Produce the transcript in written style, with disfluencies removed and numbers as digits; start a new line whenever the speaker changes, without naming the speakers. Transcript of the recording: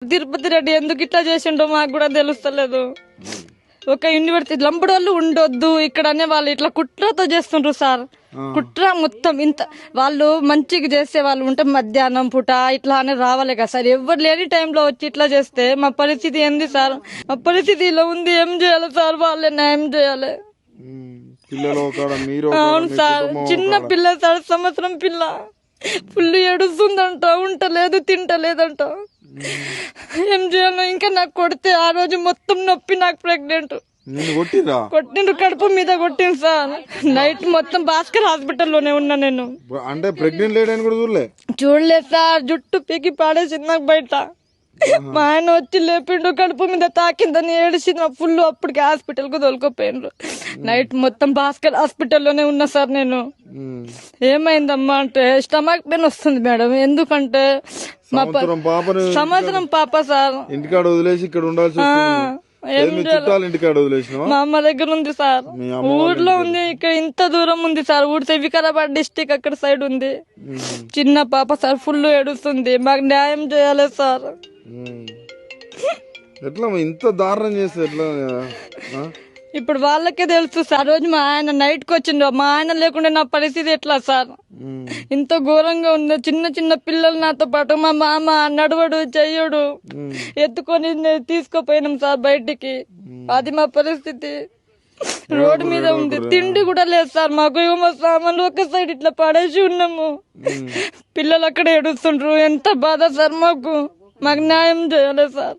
తిరుపతి రెడ్డి ఎందుకు ఇట్లా చేసిండో మాకు కూడా తెలుస్తలేదు. ఒక యూనివర్సిటీ లంబడోళ్ళు ఉండొద్దు ఇక్కడ అనే వాళ్ళు ఇట్లా కుట్రతో చేస్తుండ్రు సార్. కుట్ర మొత్తం ఇంత వాళ్ళు మంచిగా చేసే వాళ్ళు ఉంటే మధ్యాహ్నం పూట ఇట్లా అని రావాలి కదా సార్. ఎవరు లేని టైంలో వచ్చి ఇట్లా చేస్తే మా పరిస్థితి ఏంది సార్? మా పరిస్థితి ఇలా ఉంది, ఏం చేయాలి సార్? వాళ్ళే న్యాయం చేయాలి. అవును సార్, చిన్న పిల్ల సార్, సంవత్సరం పిల్ల. ఫుల్ ఏడుస్తుందంట, ఉంటలేదు, తింటలేదంట. ఏం చేయాలో ఇంకా నాకు కొడితే ఆ రోజు మొత్తం నొప్పి, నాకు ప్రెగ్నెంట్. కొట్టిండ్రు, కడుపు మీద కొట్టింది సార్. నైట్ మొత్తం భాస్కర్ హాస్పిటల్లోనే ఉన్నా నేను.
అంటే ప్రెగ్నెంట్ లేడని కూడా
చూడలేదు సార్. జుట్టు పీకి పాడేసింది నాకు బయట. మా ఆయన వచ్చి లేపిండు, కడుపు మీద తాకిందని ఏడిసింది ఫుల్. అప్పటికి హాస్పిటల్ కు తోలుకోపోయిండ్రు. నైట్ మొత్తం భాస్కర్ హాస్పిటల్లోనే ఉన్నా సార్ నేను. ఏమైందమ్మా అంటే స్టమక్ పెయిన్ వస్తుంది మేడం. ఎందుకంటే మా సంవత్సరం పాప సార్.
ఇంటికాడ వదిలేసి ఇక్కడ ఉండాల్సి
మా అమ్మ దగ్గర ఉంది సార్. ఊర్లో ఉంది, ఇక్కడ ఇంత దూరం ఉంది సార్. ఊరితే వికారాబాద్ డిస్టిక్ అక్కడ సైడ్ ఉంది. చిన్న పాప సార్, ఫుల్ ఏడుస్తుంది. మాకు న్యాయం చేయాలి సార్.
ఎట్లా ఇంత దారుణం చేస్తే ఎట్లా?
ఇప్పుడు వాళ్ళకే తెలుసు సార్. రోజు మా ఆయన నైట్ కి వచ్చిండు. మా ఆయన లేకుండా నా పరిస్థితి ఎట్లా సార్? ఇంత ఘోరంగా ఉంది. చిన్న చిన్న పిల్లలు నాతో పాటు. మా మామ నడవడు, చెయ్యడు. ఎత్తుకొని తీసుకుపోయినాం సార్ బయటికి. అది మా పరిస్థితి. రోడ్డు మీద ఉంది, తిండి కూడా లేదు సార్ మాకు. మా సామాన్లు ఒక సైడ్ ఇట్లా పడేసి ఉన్నాము. పిల్లలు అక్కడ ఏడుస్తుండ్రు. ఎంత బాధ సార్ మాకు. మాకు న్యాయం చేయాలి సార్.